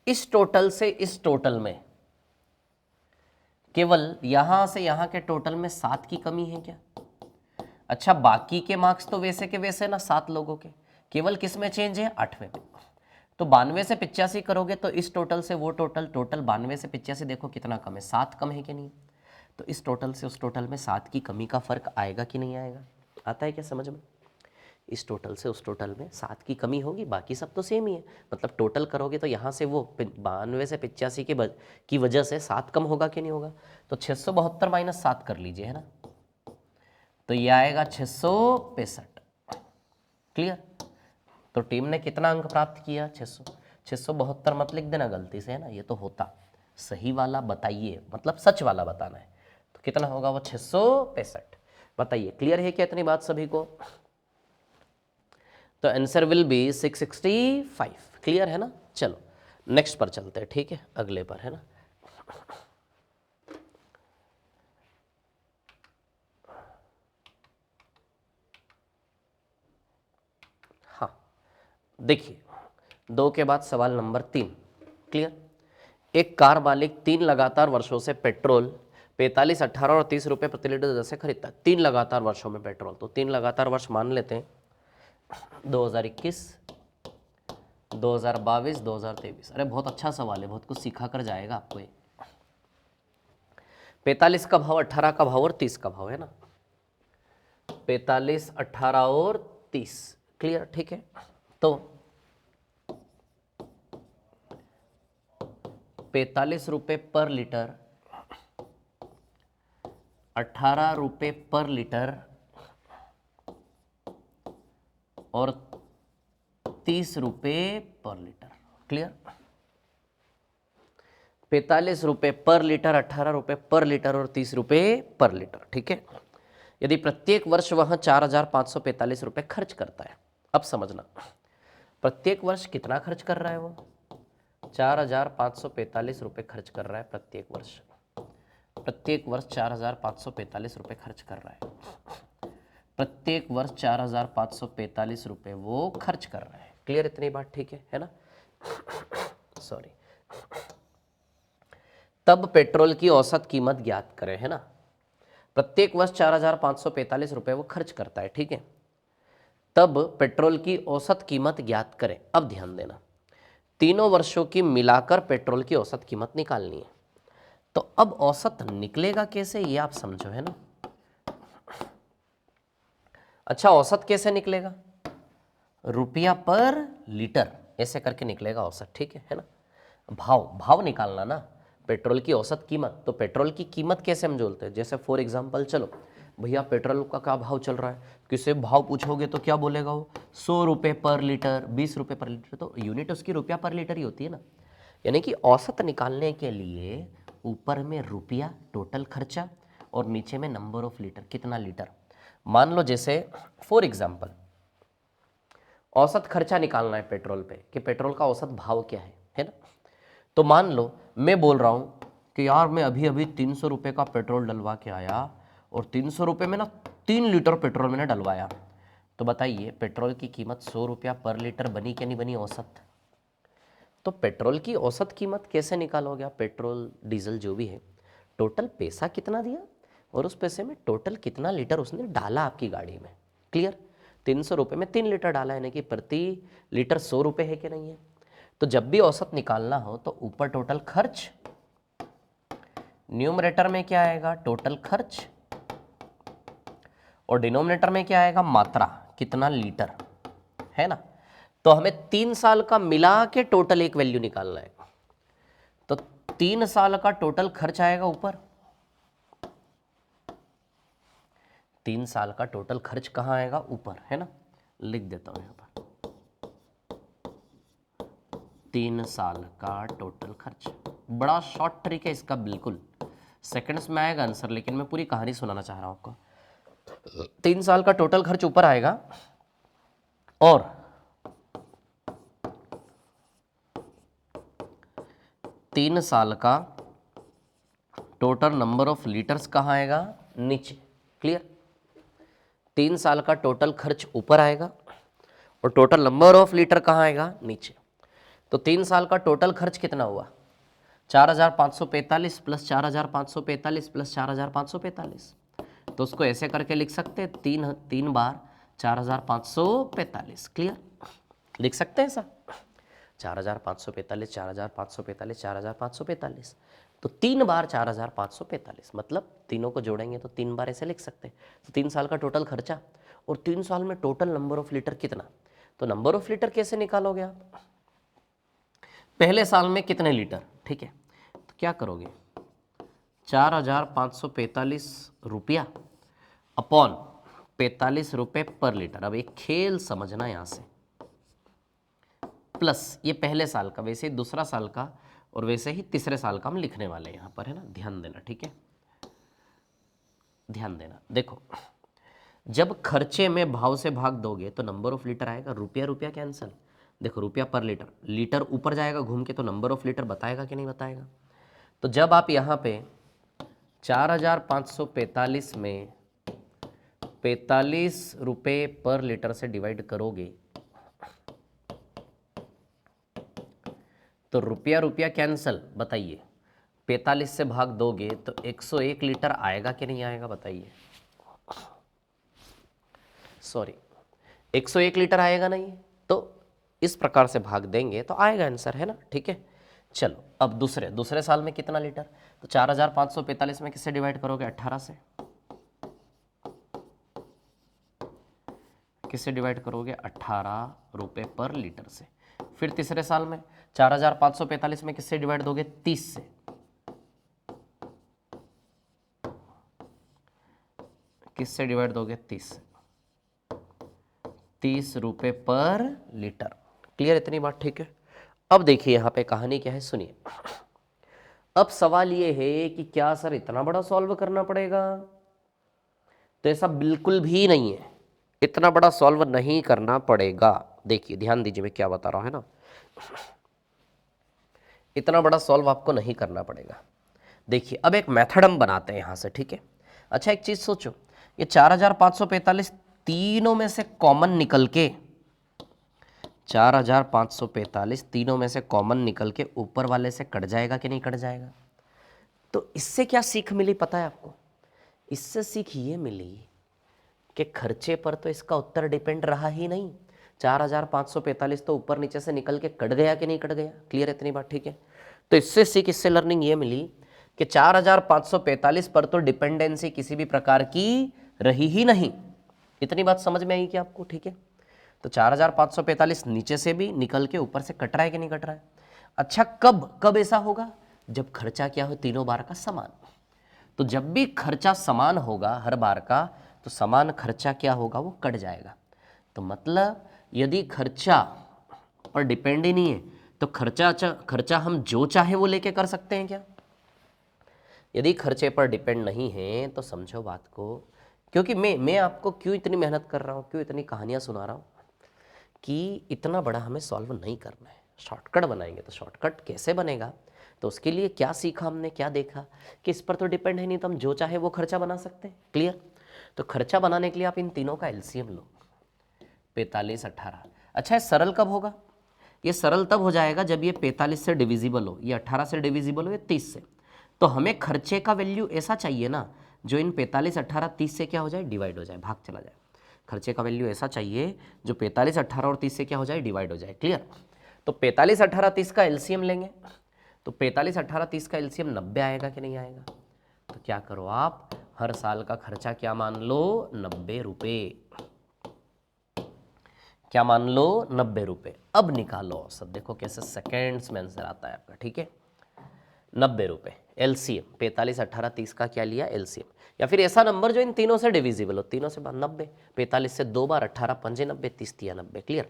इस टोटल से इस टोटल में केवल यहां से यहां के टोटल में 7 की कमी है क्या? अच्छा, बाकी के मार्क्स तो वैसे के वैसे ना, 7 लोगों के, केवल किस में चेंज है? 8वें में। तो 92 से 85 करोगे तो इस टोटल से वो टोटल, 92 से 85 देखो कितना कम है? 7 कम है कि नहीं? तो इस टोटल से उस टोटल में 7 की कमी का फर्क आएगा कि नहीं आएगा? आता है क्या समझ में? इस टोटल से उस टोटल में 7 की कमी होगी, बाकी सब तो सेम ही है। मतलब टोटल करोगे तो यहाँ से वो 92 से 85 की वजह से 7 कम होगा कि नहीं होगा? तो 672 माइनस 7 कर लीजिए, है ना, तो ये आएगा 665। क्लियर? तो टीम ने कितना अंक प्राप्त किया? 600। 672 मत लिख देना गलती से, है ना, ये तो होता। सही वाला बताइए, मतलब सच वाला बताना है, तो कितना होगा वो? 665। बताइए क्लियर है क्या इतनी बात सभी को? तो आंसर विल बी 665। क्लियर है ना? चलो नेक्स्ट पर चलते हैं, ठीक है, अगले पर, है ना। हाँ देखिए, 2 के बाद सवाल नंबर 3। क्लियर? एक कार मालिक 3 लगातार वर्षों से पेट्रोल 45, 18 और 30 रुपये प्रति लीटर दर से खरीदता है। 3 लगातार वर्षों में पेट्रोल, तो 3 लगातार वर्ष मान लेते हैं, 2021, 2022, 2023। अरे बहुत अच्छा सवाल है, बहुत कुछ सिखा कर जाएगा आपको ये। 45 का भाव, 18 का भाव और 30 का भाव, है ना। 45, 18 और 30। क्लियर? ठीक है, तो 45 रुपये पर लीटर, 18 रुपये पर लीटर और 30 रुपये पर लीटर। क्लियर? 45 रुपये पर लीटर, 18 रुपये पर लीटर और 30 रुपये पर लीटर। ठीक है, यदि प्रत्येक वर्ष वह 4,545 रुपये खर्च करता है। अब समझना, प्रत्येक वर्ष कितना खर्च कर रहा है वो? 4,545 रुपये खर्च कर रहा है प्रत्येक वर्ष। प्रत्येक वर्ष 4,545 रुपये खर्च कर रहा है। प्रत्येक वर्ष 4,545 रुपये वो खर्च कर रहा है। क्लियर इतनी बात? ठीक है ना? सॉरी। तब पेट्रोल की औसत कीमत ज्ञात करें, है ना। प्रत्येक वर्ष 4,545 रुपये वो खर्च करता है, ठीक है। तब पेट्रोल की औसत कीमत ज्ञात करें। अब ध्यान देना, तीनों वर्षों की मिलाकर पेट्रोल की औसत कीमत निकालनी है। तो अब औसत निकलेगा कैसे, ये आप समझो, है ना। अच्छा, औसत कैसे निकलेगा? रुपया पर लीटर ऐसे करके निकलेगा औसत, ठीक है ना। भाव भाव निकालना ना, पेट्रोल की औसत कीमत। तो पेट्रोल की कीमत कैसे हम जोड़ते हैं, जैसे फॉर एग्जांपल चलो भैया पेट्रोल का क्या भाव चल रहा है, किसे भाव पूछोगे तो क्या बोलेगा वो, 100 रुपये पर लीटर, 20 रुपये पर लीटर, तो यूनिट उसकी रुपया पर लीटर ही होती है ना। यानी कि औसत निकालने के लिए ऊपर में रुपया टोटल खर्चा और नीचे में नंबर ऑफ लीटर, कितना लीटर। मान लो जैसे फॉर एग्जांपल औसत खर्चा निकालना है पेट्रोल पे, कि पेट्रोल का औसत भाव क्या है ना। तो मान लो मैं बोल रहा हूँ कि यार मैं अभी अभी 300 रुपये का पेट्रोल डलवा के आया और 300 रुपये में ना 3 लीटर पेट्रोल मैंने डलवाया। तो बताइए पेट्रोल की कीमत 100 रुपया पर लीटर बनी क्या नहीं बनी औसत। तो पेट्रोल की औसत कीमत कैसे निकालोगे आप, पेट्रोल डीजल जो भी है, टोटल पैसा कितना दिया और उस पैसे में टोटल कितना लीटर उसने डाला आपकी गाड़ी में। क्लियर। 300 रुपये में 3 लीटर डाला, यानी कि प्रति लीटर 100 रुपये है कि नहीं है। तो जब भी औसत निकालना हो तो ऊपर टोटल खर्च, न्यूमरेटर में क्या आएगा टोटल खर्च, और डिनोमिनेटर में क्या आएगा मात्रा, कितना लीटर, है ना। तो हमें 3 साल का मिला के टोटल एक वैल्यू निकालना है। तो 3 साल का टोटल खर्च आएगा ऊपर, 3 साल का टोटल खर्च कहाँ आएगा ऊपर, है ना। लिख देता हूं यहां पर 3 साल का टोटल खर्च। बड़ा शॉर्ट ट्रिक है इसका, बिल्कुल सेकंड्स में आएगा आंसर, लेकिन मैं पूरी कहानी सुनाना चाह रहा हूं आपको। 3 साल का टोटल खर्च ऊपर आएगा और 3 साल का टोटल नंबर ऑफ लीटर्स कहाँ आएगा नीचे। क्लियर। 3 साल का टोटल खर्च ऊपर आएगा और टोटल नंबर ऑफ लीटर कहाँ आएगा नीचे। तो 3 साल का टोटल खर्च कितना हुआ, 4545 प्लस 4545 प्लस 4545। तो उसको ऐसे करके लिख सकते हैं, तीन बार 4545। क्लियर। लिख सकते हैं ऐसा 4545 4545 4545। तो 3 बार 4545, मतलब तीनों को जोड़ेंगे तो 3 बार ऐसे लिख सकते हैं। तो 3 साल का टोटल खर्चा और 3 साल में टोटल नंबर ऑफ लीटर कितना। तो नंबर ऑफ लीटर कैसे निकालोगे आप, पहले साल में कितने लीटर, ठीक है। तो क्या करोगे 4545 रुपया अपॉन 45 रुपये पर लीटर। अब एक खेल समझना यहां से, प्लस ये पहले साल का, वैसे ही दूसरा साल का और वैसे ही तीसरे साल का हम लिखने वाले हैं यहां पर, है ना। ध्यान देना, ठीक है, ध्यान देना। देखो जब खर्चे में भाव से भाग दोगे तो नंबर ऑफ लीटर आएगा, रुपया रुपया कैंसिल। देखो रुपया पर लीटर, लीटर ऊपर जाएगा घूम के, तो नंबर ऑफ लीटर बताएगा कि नहीं बताएगा। तो जब आप यहाँ पे 4545 में 45 रुपये पर लीटर से डिवाइड करोगे तो रुपया रुपया कैंसल, बताइए 45 से भाग दोगे तो 101 लीटर आएगा कि नहीं आएगा बताइए। सॉरी 101 लीटर आएगा नहीं, तो इस प्रकार से भाग देंगे तो आएगा आंसर, है ना। ठीक है, चलो अब दूसरे साल में कितना लीटर, तो 4545 में किससे डिवाइड करोगे 18 से, किससे डिवाइड करोगे 18 रुपये पर लीटर से। फिर तीसरे साल में 4545 में किससे डिवाइड दोगे 30 से, किससे डिवाइड दोगे 30 से, 30 रुपये पर लीटर। क्लियर इतनी बात, ठीक है। अब देखिए यहाँ पे कहानी क्या है, सुनिए। अब सवाल ये है कि क्या सर इतना बड़ा सॉल्व करना पड़ेगा, तो ऐसा बिल्कुल भी नहीं है, इतना बड़ा सॉल्व नहीं करना पड़ेगा। देखिए ध्यान दीजिए मैं क्या बता रहा हूं, है ना। इतना बड़ा सॉल्व आपको नहीं करना पड़ेगा। देखिए अब एक मेथड हम बनाते हैं यहां से, ठीक है। अच्छा एक चीज सोचो, ये 4545 तीनों में से कॉमन निकल के, 4545 तीनों में से कॉमन निकल के ऊपर वाले से कट जाएगा कि नहीं कट जाएगा। तो इससे क्या सीख मिली पता है आपको, इससे सीख ये मिली कि खर्चे पर तो इसका उत्तर डिपेंड रहा ही नहीं। 4545 तो ऊपर नीचे से निकल के कट गया कि नहीं कट गया। क्लियर है इतनी बात, ठीक है। तो इससे सीख, इससे लर्निंग ये मिली कि 4545 पर तो डिपेंडेंसी किसी भी प्रकार की रही ही नहीं। इतनी बात समझ में आई कि आपको, ठीक है। तो 4545 नीचे से भी निकल के ऊपर से कट रहा है कि नहीं कट रहा है। अच्छा, कब कब ऐसा होगा? जब खर्चा क्या हो, तीनों बार का समान। तो जब भी खर्चा समान होगा हर बार का, तो समान खर्चा क्या होगा, वो कट जाएगा। तो मतलब यदि खर्चा पर डिपेंड ही नहीं है तो खर्चा हम जो चाहे वो लेके कर सकते हैं क्या? यदि खर्चे पर डिपेंड नहीं है तो समझो बात को। क्योंकि मैं आपको क्यों इतनी मेहनत कर रहा हूँ, क्यों इतनी कहानियाँ सुना रहा हूँ, कि इतना बड़ा हमें सॉल्व नहीं करना है, शॉर्टकट बनाएंगे। तो शॉर्टकट कैसे बनेगा, तो उसके लिए क्या सीखा हमने, क्या देखा कि इस पर तो डिपेंड है नहीं, तो हम जो चाहे वो खर्चा बना सकते हैं। क्लियर? तो खर्चा बनाने के लिए आप इन तीनों का एलसीएम लो, 45 18। अच्छा, ये सरल कब होगा? ये सरल तब हो जाएगा जब ये 45 से डिविजिबल हो, ये 18 से डिविजिबल हो, ये 30 से। तो हमें खर्चे का वैल्यू ऐसा चाहिए ना जो इन 45 18 30 से क्या हो जाए, डिवाइड हो जाए, भाग चला जाए। खर्चे का वैल्यू ऐसा चाहिए जो 45 18 और 30 से क्या हो जाए, डिवाइड हो जाए। क्लियर? तो 45 18 30 का एलसीएम लेंगे, तो 45 18 30 का एलसीएम 90 आएगा कि नहीं आएगा? तो क्या करो आप, हर साल का खर्चा क्या मान लो, 90 रुपये। क्या मान लो, 90 रुपये। अब निकालो औसत, देखो कैसे सेकेंड्स में आंसर आता है आपका। ठीक है, 90 रुपये एलसीएम, 45 18 30 का क्या लिया, एलसीएम। या फिर ऐसा नंबर जो इन तीनों से डिविजिबल हो, तीनों से 90, 45 से 2 बार, 18 पंजे 90, 30 तिया 90। क्लियर?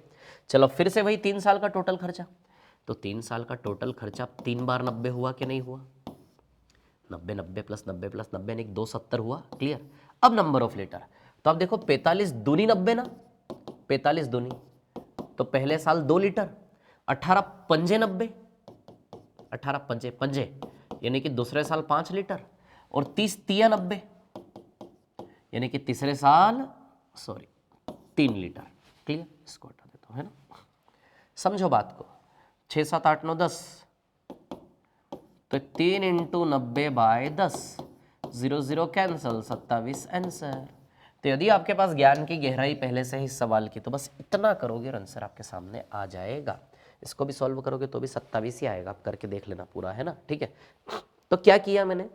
चलो फिर से वही 3 साल का टोटल खर्चा। तो 3 साल का टोटल खर्चा 3 बार 90 हुआ कि नहीं हुआ? 90 90 प्लस 90 प्लस 90 यानी 270 हुआ। क्लियर? अब नंबर ऑफ लीटर, तो आप देखो 45 दूनी 90 ना, 45 दूनी, तो पहले साल 2 लीटर, 18 पंजे 90, 18 पंजे पंजे यानी कि दूसरे साल 5 लीटर, और 30 तिया 90 यानी कि तीसरे साल 3 लीटर। क्लियर? इसको हटा देता हूं, है ना। समझो बात को, 6 7 8 9 10, तो 3 इंटू 90/10, 0 0 कैंसल, 27 आंसर। तो यदि आपके पास ज्ञान की गहराई पहले से ही इस सवाल की, तो बस इतना करोगे और आंसर आपके सामने आ जाएगा। इसको भी सॉल्व करोगे तो भी 27 ही आएगा, आप करके देख लेना पूरा, है ना। ठीक है, तो क्या किया मैंने,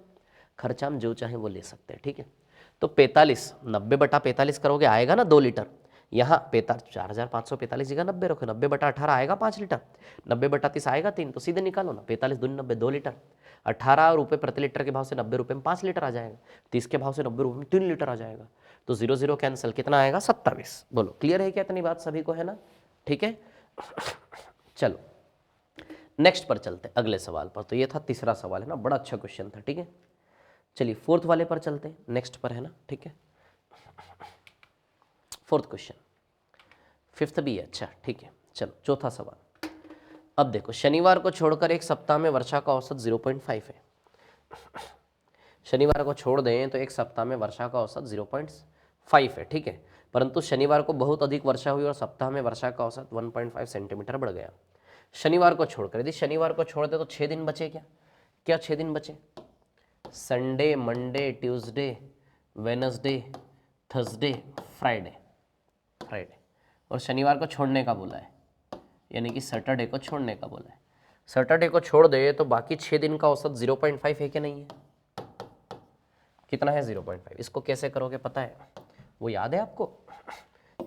खर्चा हम जो चाहे वो ले सकते हैं। ठीक है, तो 45 90/45 करोगे आएगा ना 2 लीटर। यहाँ 4545 जगह 90 रखो, 90/18 आएगा 5 लीटर, 90/30 आएगा 3, तो सीधे निकालो ना, 45 दूनी 90, 2 लीटर। 18 रुपये प्रति लीटर के भाव से 90 रुपये में 5 लीटर आ जाएगा, 30 के भाव से 90 रुपये में 3 लीटर आ जाएगा। तो 0 0 कैंसिल, कितना आएगा, 27। बोलो क्लियर है क्या, इतनी बात सभी को, है ना। ठीक है, चलो नेक्स्ट पर चलते, अगले सवाल पर। तो ये था तीसरा सवाल, है ना, बड़ा अच्छा क्वेश्चन था। ठीक है, चलिए फोर्थ वाले पर चलते हैं, नेक्स्ट पर, है ना। ठीक है, फोर्थ क्वेश्चन, फिफ्थ भी है, अच्छा ठीक है। चलो चौथा सवाल, अब देखो, शनिवार को छोड़कर एक सप्ताह में वर्षा का औसत 0.5 है। शनिवार को छोड़ दें तो एक सप्ताह में वर्षा का औसत 0.5 है। ठीक है, परंतु शनिवार को बहुत अधिक वर्षा हुई और सप्ताह में वर्षा का औसत 1.5 सेंटीमीटर बढ़ गया। शनिवार को छोड़कर, यदि शनिवार को छोड़ दे तो 6 दिन बचे क्या? क्या 6 दिन बचे? Sunday, Monday, Tuesday, Wednesday, Thursday, Friday. और शनिवार को छोड़ने का बोला है, यानी कि सैटरडे को छोड़ने का बोला है। सैटरडे को छोड़ दे तो बाकी 6 दिन का औसत 0.5 है कि नहीं है? कितना है, 0.5। इसको कैसे करोगे पता है, वो याद है आपको,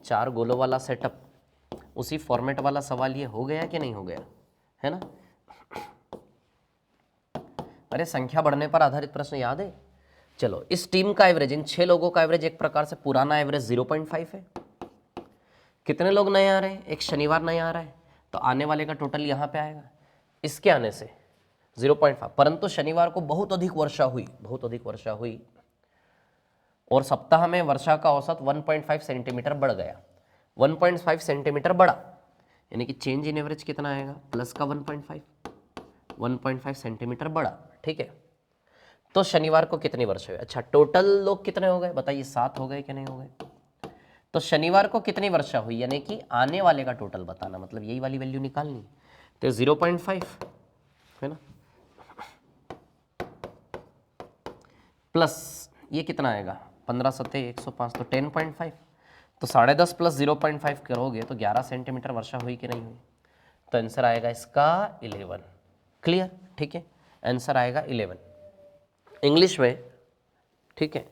4 गोलों वाला सेटअप, उसी फॉर्मेट वाला सवाल ये हो गया कि नहीं हो गया, है ना। अरे संख्या बढ़ने पर आधारित प्रश्न याद है। चलो, इस टीम का एवरेज, इन 6 लोगों का एवरेज एक प्रकार से पुराना एवरेज 0.5 है। कितने लोग नए आ रहे हैं, एक शनिवार नया आ रहा है, तो आने वाले का टोटल यहाँ पे आएगा इसके आने से 0.5। परंतु शनिवार को बहुत अधिक वर्षा हुई और सप्ताह में वर्षा का औसत 1.5 सेंटीमीटर बढ़ गया, 1.5 सेंटीमीटर बढ़ा, यानी कि चेंज इन एवरेज कितना आएगा, प्लस का 1.5 सेंटीमीटर बढ़ा। ठीक है, तो शनिवार को कितनी वर्षा हुई? अच्छा, टोटल लोग कितने हो गए बताइए, 7 हो गए कि नहीं हो गए? तो शनिवार को कितनी वर्षा हुई, यानी कि आने वाले का टोटल बताना, मतलब यही वाली वैल्यू निकालनी। तो 0.5 है ना, प्लस ये कितना आएगा, 15 सत्ते 105, तो 10.5, तो 10.5 प्लस 0.5 करोगे तो 11 सेंटीमीटर वर्षा हुई कि नहीं हुई? तो आंसर आएगा इसका 11। क्लियर? ठीक है, आंसर आएगा 11 इंग्लिश में। ठीक है,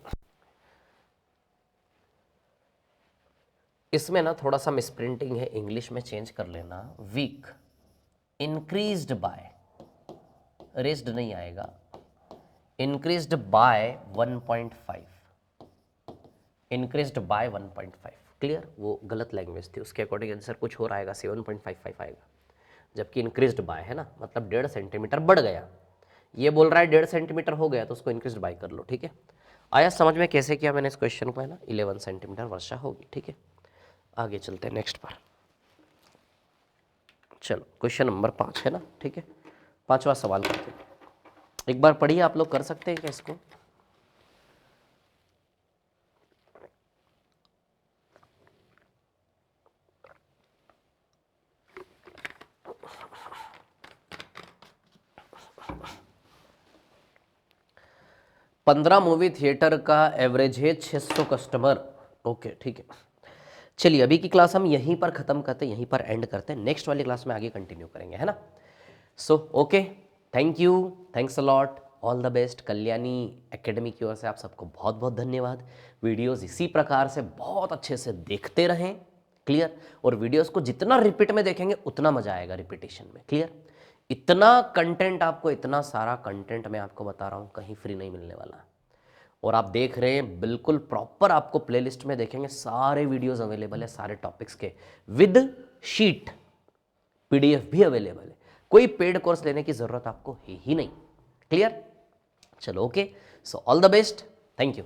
इसमें ना थोड़ा सा मिसप्रिंटिंग है, इंग्लिश में चेंज कर लेना, वीक इंक्रीज्ड बाय, रेज्ड नहीं आएगा, increased by 1.5, increased by 1.5। Clear? वो गलत लैंग्वेज थी, उसके अकॉर्डिंग आंसर कुछ और आएगा, 7.55 आएगा, जबकि इंक्रीज्ड बाय है ना, मतलब 1.5 सेंटीमीटर बढ़ गया। ये बोल रहा है 1.5 सेंटीमीटर हो गया तो उसको इंक्रीज्ड बाय कर लो। ठीक है, आया समझ में कैसे किया मैंने इस क्वेश्चन को? है ना, 11 सेंटीमीटर वर्षा होगी। ठीक है, आगे चलते हैं नेक्स्ट पर। चलो क्वेश्चन नंबर 5 है ना। ठीक है, 5वां सवाल करते हैं। एक बार पढ़िए, आप लोग कर सकते हैं क्या इसको? पंद्रह मूवी थिएटर का एवरेज है 600 कस्टमर। ओके ठीक है, चलिए अभी की क्लास हम यहीं पर ख़त्म करते हैं, यहीं पर एंड करते हैं, नेक्स्ट वाली क्लास में आगे कंटिन्यू करेंगे, है ना। So okay, thank you, thanks a lot, all the best. Kalyani academy की ओर से आप सबको बहुत बहुत धन्यवाद। वीडियोस इसी प्रकार से बहुत अच्छे से देखते रहें। क्लियर? और वीडियोस को जितना रिपीट में देखेंगे उतना मजा आएगा रिपीटेशन में। क्लियर? इतना कंटेंट आपको, इतना सारा कंटेंट मैं आपको बता रहा हूँ, कहीं फ्री नहीं मिलने वाला। और आप देख रहे हैं बिल्कुल प्रॉपर, आपको प्लेलिस्ट में देखेंगे सारे वीडियोस अवेलेबल है, सारे टॉपिक्स के विद शीट, पीडीएफ भी अवेलेबल है। कोई पेड कोर्स लेने की जरूरत आपको है ही नहीं। क्लियर? चलो okay, so all the best, thank you.